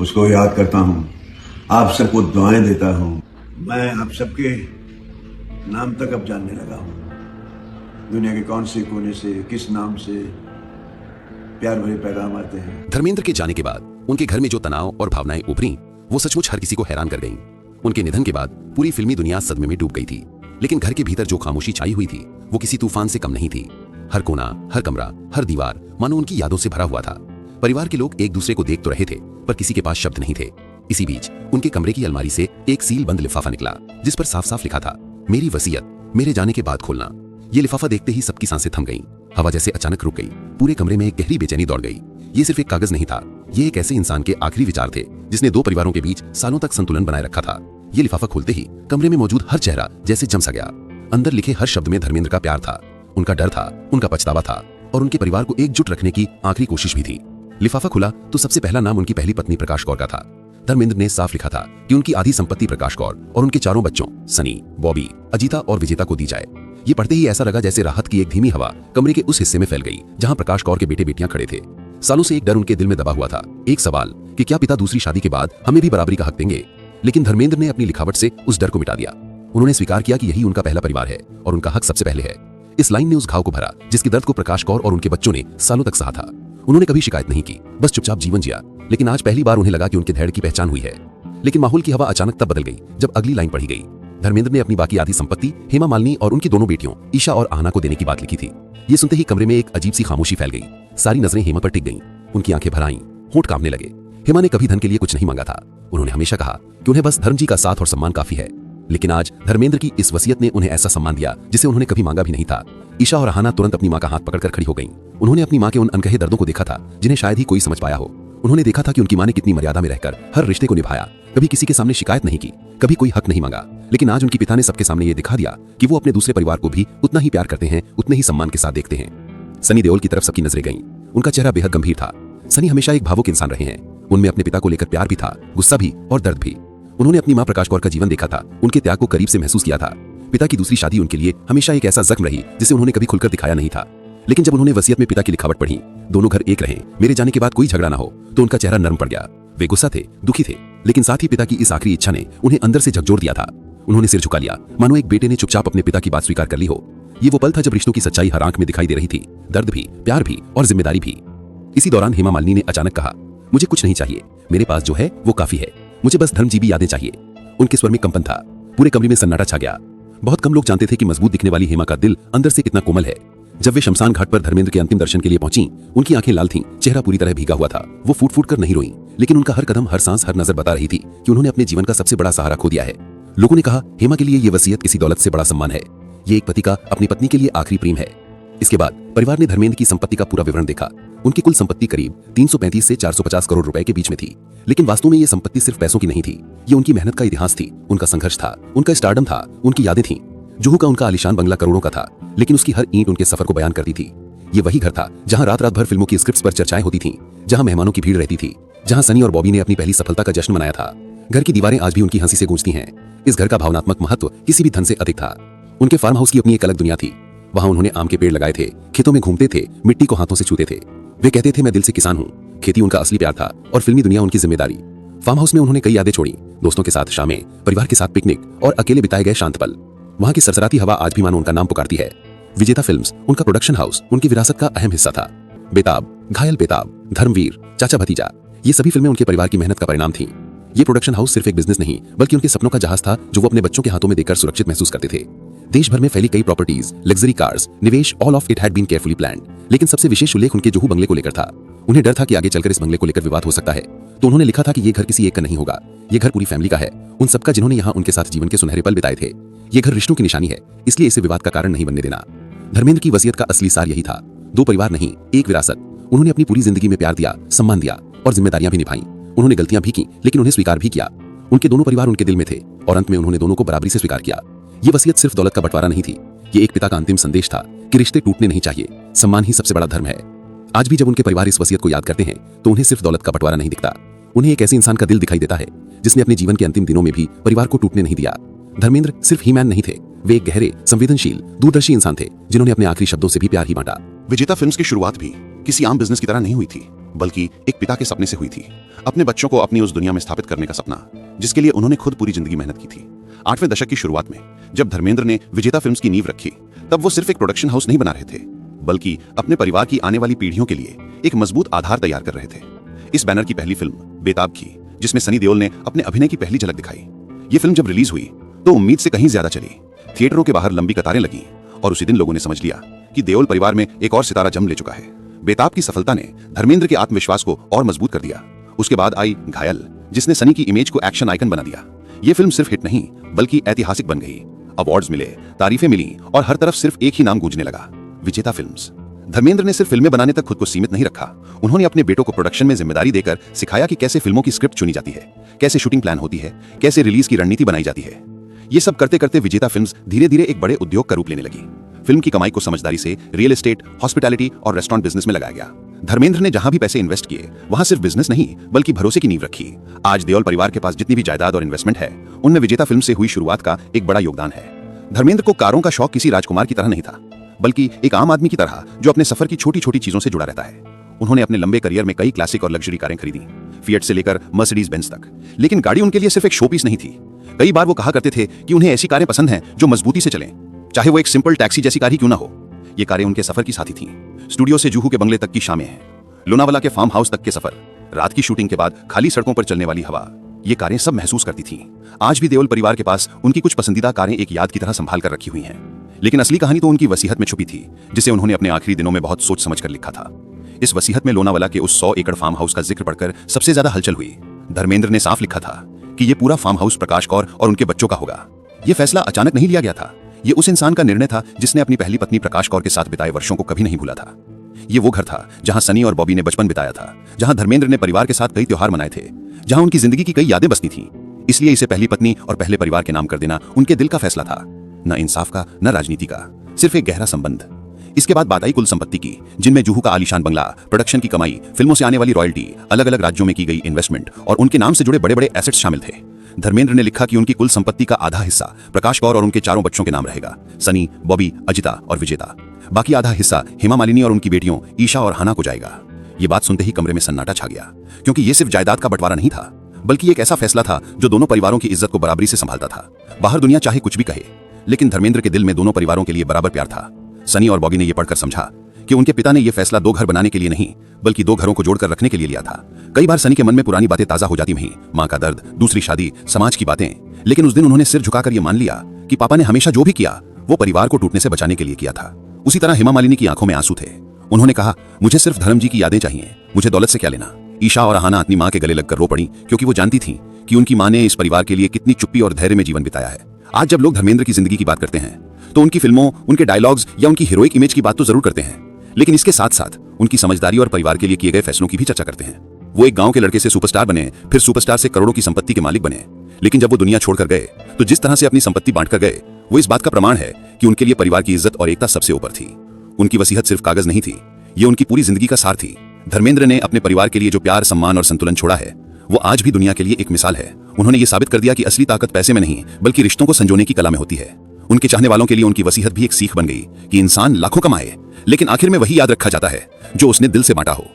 उसको याद करता हूँ, आप सबको दुआएं देता हूँ। मैं आप सबके नाम तक अब जानने लगा हूँ। दुनिया के कौन से कोने से किस नाम से प्यार भरे पैगाम आते हैं। धर्मेंद्र के जाने के बाद उनके घर में जो तनाव और भावनाएं उभरी वो सचमुच हर किसी को हैरान कर गईं। उनके निधन के बाद पूरी फिल्मी दुनिया सदमे में डूब गई थी, लेकिन घर के भीतर जो खामोशी छाई हुई थी वो किसी तूफान से कम नहीं थी। हर कोना, हर कमरा, हर दीवार मानो उनकी यादों से भरा हुआ था। परिवार के लोग एक दूसरे को देख तो रहे थे पर किसी के पास शब्द नहीं थे। इसी बीच उनके कमरे की अलमारी से एक सील बंद लिफाफा निकला जिस पर साफ साफ लिखा था, मेरी वसीयत, मेरे जाने के बाद खोलना। ये लिफाफा देखते ही सबकी सांसें थम गईं। हवा जैसे अचानक रुक गई। पूरे कमरे में एक गहरी बेचैनी दौड़ गई। ये सिर्फ एक कागज नहीं था, ये एक ऐसे इंसान के आखिरी विचार थे जिसने दो परिवारों के बीच सालों तक संतुलन बनाए रखा था। ये लिफाफा खोलते ही कमरे में मौजूद हर चेहरा जैसे जम सा गया। अंदर लिखे हर शब्द में धर्मेंद्र का प्यार था, उनका डर था, उनका पछतावा था और उनके परिवार को एकजुट रखने की आखिरी कोशिश भी थी। लिफाफा खुला तो सबसे पहला नाम उनकी पहली पत्नी प्रकाश कौर का था। धर्मेंद्र ने साफ लिखा था कि उनकी आधी संपत्ति प्रकाश कौर और उनके चारों बच्चों सनी, बॉबी, अजीता और विजेता को दी जाए। ये पढ़ते ही ऐसा लगा जैसे राहत की एक धीमी हवा कमरे के उस हिस्से में फैल गई जहां प्रकाश कौर के बेटे बेटियां खड़े थे। सालों से एक डर उनके दिल में दबा हुआ था, एक सवाल कि क्या पिता दूसरी शादी के बाद हमें भी बराबरी का हक देंगे। लेकिन धर्मेंद्र ने अपनी लिखावट से उस डर को मिटा दिया। उन्होंने स्वीकार किया कि यही उनका पहला परिवार है और उनका हक सबसे पहले है। इस लाइन ने उस घाव को भरा जिसके दर्द को प्रकाश कौर और उनके बच्चों ने सालों तक सहा था। उन्होंने कभी शिकायत नहीं की, बस चुपचाप जीवन जिया। लेकिन आज पहली बार उन्हें लगा कि उनके धैर्य की पहचान हुई है। लेकिन माहौल की हवा अचानक तब बदल गई जब अगली लाइन पढ़ी गई। धर्मेंद्र ने अपनी बाकी आधी संपत्ति हेमा मालिनी और उनकी दोनों बेटियों ईशा और आहना को देने की बात लिखी थी। ये सुनते ही कमरे में एक अजीब सी खामोशी फैल गई। सारी नजरें हेमा पर टिक गईं। उनकी आंखें भर आईं, होंठ कांपने लगे। हेमा ने कभी धन के लिए कुछ नहीं मांगा था। उन्होंने हमेशा कहा कि उन्हें बस धर्म जी का साथ और सम्मान काफी है। लेकिन आज धर्मेंद्र की इस वसीयत ने उन्हें ऐसा सम्मान दिया जिसे उन्होंने कभी मांगा भी नहीं था। ईशा और आहना तुरंत अपनी मां का हाथ पकड़कर खड़ी हो गईं। उन्होंने अपनी मां के उन अनकहे दर्दों को देखा था जिन्हें शायद ही कोई समझ पाया हो। उन्होंने देखा था कि उनकी मां ने कितनी मर्यादा में रहकर हर रिश्ते को निभाया, कभी किसी के सामने शिकायत नहीं की, कभी कोई हक नहीं मांगा। लेकिन आज उनके पिता ने सबके सामने ये दिखा दिया कि वो अपने दूसरे परिवार को भी उतना ही प्यार करते हैं, उतने ही सम्मान के साथ देखते हैं। सनी देओल की तरफ सबकी नजरें गईं। उनका चेहरा बेहद गंभीर था। सनी हमेशा एक भावुक इंसान रहे हैं। उनमें अपने पिता को लेकर प्यार भी था, गुस्सा भी और दर्द भी। उन्होंने अपनी मां प्रकाश कौर का जीवन देखा था, उनके त्याग को करीब से महसूस किया था। पिता की दूसरी शादी उनके लिए हमेशा एक ऐसा जख्म रही जिसे उन्होंने कभी खुलकर दिखाया नहीं था। लेकिन जब उन्होंने वसीयत में पिता की लिखावट पढ़ी, दोनों घर एक रहें, मेरे जाने के बाद कोई झगड़ा ना हो, तो उनका चेहरा नरम पड़ गया। वे गुस्सा थे, दुखी थे, लेकिन साथ ही पिता की इस आखिरी इच्छा ने उन्हें अंदर से झकझोर दिया था। उन्होंने सिर झुका लिया, मानो एक बेटे ने चुपचाप अपने पिता की बात स्वीकार कर ली हो। ये वो पल था जब रिश्तों की सच्चाई हर आंख में दिखाई दे रही थी, दर्द भी, प्यार भी और जिम्मेदारी भी। इसी दौरान हेमा मालिनी ने अचानक कहा, मुझे कुछ नहीं चाहिए, मेरे पास जो है वो काफी है, मुझे बस धर्मजीवी यादें चाहिए। उनके स्वर में कंपन था। पूरे कमरे में सन्नाटा छा गया। बहुत कम लोग जानते थे कि मजबूत दिखने वाली हेमा का दिल अंदर से कितना कोमल है। जब वे शमशान घाट पर धर्मेंद्र के अंतिम दर्शन के लिए पहुंची, उनकी आंखें लाल थीं, चेहरा पूरी तरह भीगा हुआ था। वो फूट फूट कर नहीं रोईं, लेकिन उनका हर कदम, हर सांस, हर नजर बता रही थी कि उन्होंने अपने जीवन का सबसे बड़ा सहारा खो दिया है। लोगों ने कहा, हेमा के लिए ये वसीयत किसी दौलत से बड़ा सम्मान है। ये एक पति का अपनी पत्नी के लिए आखिरी प्रेम है। इसके बाद परिवार ने धर्मेंद्र की संपत्ति का पूरा विवरण देखा। उनकी कुल संपत्ति करीब 335 से 450 करोड़ रुपए के बीच में थी। लेकिन वास्तव में ये संपत्ति सिर्फ पैसों की नहीं थी। ये उनकी मेहनत का इतिहास थी, उनका संघर्ष था, उनका स्टारडम था, उनकी यादें थीं। जुहू का उनका आलीशान बंगला करोड़ों का था, लेकिन उसकी हर ईंट उनके सफर को बयान करती थी। ये वही घर था जहां रात रात भर फिल्मों की स्क्रिप्ट्स पर चर्चाएं होती थीं, जहां मेहमानों की भीड़ रहती थी, जहां सनी और बॉबी ने अपनी पहली सफलता का जश्न मनाया था। घर की दीवारें आज भी उनकी हंसी से गूंजती हैं। इस घर का भावनात्मक महत्व किसी भी धन से अधिक था। उनके फार्म हाउस की अपनी एक अलग दुनिया थी। वहां उन्होंने आम के पेड़ लगाए थे, खेतों में घूमते थे, मिट्टी को हाथों से छूते थे। वे कहते थे, मैं दिल से किसान हूँ। खेती उनका असली प्यार था और फिल्मी दुनिया उनकी जिम्मेदारी। फार्म हाउस में उन्होंने कई यादें छोड़ी, दोस्तों के साथ शामें, परिवार के साथ पिकनिक और अकेले बिताए गए शांत पल। वहां की सरसराती हवा आज भी मानो उनका नाम पुकारती है। विजेता फिल्म्स, उनका प्रोडक्शन हाउस, उनकी विरासत का अहम हिस्सा था। बेताब, घायल बेताब, धर्मवीर, चाचा भतीजा, ये सभी फिल्में उनके परिवार की मेहनत का परिणाम थीं। ये प्रोडक्शन हाउस सिर्फ एक बिजनेस नहीं, बल्कि उनके सपनों का जहाज था जो वो अपने बच्चों के हाथों में देकर सुरक्षित महसूस करते थे। देश भर में फैली कई प्रॉपर्टीज, लग्जरी कार्स, निवेश, all of it had been carefully planned. लेकिन सबसे विशेष उल्लेख उनके जुहू बंगले को लेकर था। उन्हें डर था कि आगे चलकर इस बंगले को लेकर विवाद हो सकता है, तो उन्होंने लिखा था कि ये घर किसी एक का नहीं होगा, ये घर पूरी फैमिली का है, उन सबका जिन्होंने यहाँ उनके साथ जीवन के सुनहरे पल बिताए थे। ये घर रिश्तों की निशानी है, इसलिए इसे विवाद का कारण नहीं बनने देना। धर्मेंद्र की वसीयत का असली सार यही था, दो परिवार नहीं, एक विरासत। उन्होंने अपनी पूरी जिंदगी में प्यार दिया, सम्मान दिया और जिम्मेदारियां भी निभाई। उन्होंने गलतियां भी की, लेकिन उन्हें स्वीकार भी किया। उनके दोनों परिवार उनके दिल में थे और अंत में उन्होंने दोनों को बराबरी से स्वीकार किया। ये वसीयत सिर्फ दौलत का बंटवारा नहीं थी, ये एक पिता का अंतिम संदेश था कि रिश्ते टूटने नहीं चाहिए, सम्मान ही सबसे बड़ा धर्म है। आज भी जब उनके परिवार इस वसीयत को याद करते हैं तो उन्हें सिर्फ दौलत का बंटवारा नहीं दिखता, उन्हें एक ऐसे इंसान का दिल दिखाई देता है जिसने अपने जीवन के अंतिम दिनों में भी परिवार को टूटने नहीं दिया। धर्मेंद्र सिर्फ ही मैन नहीं थे, वे एक गहरे, संवेदनशील, दूरदर्शी इंसान थे जिन्होंने अपने आखिरी शब्दों से भी प्यार ही बांटा। विजेता फिल्म्स की शुरुआत भी किसी आम बिजनेस की तरह नहीं हुई थी। बल्कि एक पिता के सपने से हुई थी। अपने बच्चों को अपनी उस दुनिया में स्थापित करने का सपना, जिसके लिए उन्होंने खुद पूरी जिंदगी मेहनत की थी। 8वें दशक की शुरुआत में जब धर्मेंद्र ने विजेता फिल्म्स की नींव रखी, तब वो सिर्फ एक प्रोडक्शन हाउस नहीं बना रहे थे, बल्कि अपने परिवार की आने वाली पीढ़ियों के लिए एक मजबूत आधार तैयार कर रहे थे। इस बैनर की पहली फिल्म बेताब थी, जिसमें सनी देओल ने अपने अभिनय की पहली झलक दिखाई। ये फिल्म जब रिलीज हुई तो उम्मीद से कहीं ज्यादा चली। थिएटरों के बाहर लंबी कतारें लगी और उसी दिन लोगों ने समझ लिया कि देओल परिवार में एक और सितारा जन्म ले चुका है। बेताब की सफलता ने धर्मेंद्र के आत्मविश्वास को और मजबूत कर दिया। उसके बाद आई घायल, जिसने सनी की इमेज को एक्शन आइकन बना दिया। ये फिल्म सिर्फ हिट नहीं बल्कि ऐतिहासिक बन गई। अवार्ड्स मिले, तारीफें मिली और हर तरफ सिर्फ एक ही नाम गूंजने लगा, विजेता फिल्म्स। धर्मेंद्र ने सिर्फ फिल्में बनाने तक खुद को सीमित नहीं रखा। उन्होंने अपने बेटों को प्रोडक्शन में जिम्मेदारी देकर सिखाया कि कैसे फिल्मों की स्क्रिप्ट चुनी जाती है, कैसे शूटिंग प्लान होती है, कैसे रिलीज की रणनीति बनाई जाती है। ये सब करते करते विजेता फिल्म्स धीरे धीरे एक बड़े उद्योग का रूप लेने लगी। फिल्म की कमाई को समझदारी से रियल एस्टेट, हॉस्पिटैलिटी और रेस्टोरेंट बिजनेस में लगाया गया। धर्मेंद्र ने जहां भी पैसे इन्वेस्ट किए, वहां सिर्फ बिजनेस नहीं बल्कि भरोसे की नींव रखी। आज देओल परिवार के पास जितनी भी जायदाद और इन्वेस्टमेंट है, उनमें विजेता फिल्म से हुई शुरुआत का एक बड़ा योगदान है। धर्मेंद्र को कारों का शौक किसी राजकुमार की तरह नहीं था, बल्कि एक आम आदमी की तरह जो अपने सफर की छोटी छोटी चीजों से जुड़ा रहता है। उन्होंने अपने लंबे करियर में कई क्लासिक और लग्जरी कारें खरीदी, फिएट से लेकर मर्सिडीज बेंज तक। लेकिन गाड़ी उनके लिए सिर्फ एक शो पीस नहीं थी। कई बार वो कहा करते थे कि उन्हें ऐसी कारें पसंद हैं जो मजबूती से चलें, चाहे वो एक सिंपल टैक्सी जैसी कार ही क्यों ना हो। ये कारें उनके सफर की साथी थीं। स्टूडियो से जुहू के बंगले तक की शामें हैं, लोनावाला के फार्म हाउस तक के सफर, रात की शूटिंग के बाद खाली सड़कों पर चलने वाली हवा, ये कारें सब महसूस करती थीं। आज भी देओल परिवार के पास उनकी कुछ पसंदीदा कारें एक याद की तरह संभाल कर रखी हुई हैं। लेकिन असली कहानी तो उनकी वसीयत में छुपी थी, जिसे उन्होंने अपने आखिरी दिनों में बहुत सोच समझ कर लिखा था। इस वसीयत में लोनावाला के उस 100 एकड़ फार्म हाउस का जिक्र पढ़कर सबसे ज्यादा हलचल हुई। धर्मेंद्र ने साफ लिखा था कि ये पूरा फार्म हाउस प्रकाश कौर और उनके बच्चों का होगा। ये फैसला अचानक नहीं लिया गया था। ये उस इंसान का निर्णय था जिसने अपनी पहली पत्नी प्रकाश कौर के साथ बिताए वर्षों को कभी नहीं भूला था। ये वो घर था जहां सनी और बॉबी ने बचपन बिताया था, जहां धर्मेंद्र ने परिवार के साथ कई त्योहार मनाए थे, जहां उनकी जिंदगी की कई यादें बसती थीं। इसलिए इसे पहली पत्नी और पहले परिवार के नाम कर देना उनके दिल का फैसला था, न इंसाफ का, न राजनीति का, सिर्फ एक गहरा संबंध। इसके बाद बात आई कुल संपत्ति की, जिनमें जुहू का आलीशान बंगला, प्रोडक्शन की कमाई, फिल्मों से आने वाली रॉयल्टी, अलग अलग राज्यों में की गई इन्वेस्टमेंट और उनके नाम से जुड़े बड़े बड़े एसेट्स शामिल थे। धर्मेंद्र ने लिखा कि उनकी कुल संपत्ति का आधा हिस्सा प्रकाश कौर और उनके चारों बच्चों के नाम रहेगा, सनी, बॉबी, अजिता और विजेता। बाकी आधा हिस्सा हेमा मालिनी और उनकी बेटियों ईशा और हाना को जाएगा। ये बात सुनते ही कमरे में सन्नाटा छा गया, क्योंकि ये सिर्फ जायदाद का बंटवारा नहीं था, बल्कि एक ऐसा फैसला था जो दोनों परिवारों की इज्जत को बराबरी से संभालता था। बाहर दुनिया चाहे कुछ भी कहे, लेकिन धर्मेंद्र के दिल में दोनों परिवारों के लिए बराबर प्यार था। सनी और बॉबी ने यह पढ़कर समझा कि उनके पिता ने यह फैसला 2 घर बनाने के लिए नहीं, बल्कि 2 घरों को जोड़कर रखने के लिए लिया था। कई बार सनी के मन में पुरानी बातें ताजा हो जाती वहीं, माँ का दर्द, दूसरी शादी, समाज की बातें। लेकिन उस दिन उन्होंने सिर झुकाकर यह मान लिया कि पापा ने हमेशा जो भी किया वो परिवार को टूटने से बचाने के लिए किया था। उसी तरह हेमा मालिनी की आंखों में आंसू थे। उन्होंने कहा, मुझे सिर्फ धर्म जी की यादें चाहिए, मुझे दौलत से क्या लेना। ईशा और हाना अपनी माँ के गले लगकर रो पड़ी, क्योंकि वो जानती थी कि उनकी माँ ने इस परिवार के लिए कितनी चुप्पी और धैर्य में जीवन बिताया है। आज जब लोग धर्मेंद्र की जिंदगी की बात करते हैं तो उनकी फिल्मों, उनके डायलॉग्स या उनकी हीरोइक इमेज की बात तो जरूर करते हैं, लेकिन इसके साथ साथ उनकी समझदारी और परिवार के लिए किए गए फैसलों की भी चर्चा करते हैं। वो एक गांव के लड़के से सुपरस्टार बने, फिर सुपरस्टार से करोड़ों की संपत्ति के मालिक बने, लेकिन जब वो दुनिया छोड़कर गए तो जिस तरह से अपनी संपत्ति बांटकर गए, वो इस बात का प्रमाण है कि उनके लिए परिवार की इज्जत और एकता सबसे ऊपर थी। उनकी वसीयत सिर्फ कागज नहीं थी, ये उनकी पूरी जिंदगी का सार थी। धर्मेंद्र ने अपने परिवार के लिए जो प्यार, सम्मान और संतुलन छोड़ा है, वो आज भी दुनिया के लिए एक मिसाल है। उन्होंने ये साबित कर दिया कि असली ताकत पैसे में नहीं, बल्कि रिश्तों को संजोने की कला में होती है। उनके चाहने वालों के लिए उनकी वसीयत भी एक सीख बन गई कि इंसान लाखों कमाए, लेकिन आखिर में वही याद रखा जाता है जो उसने दिल से बांटा हो।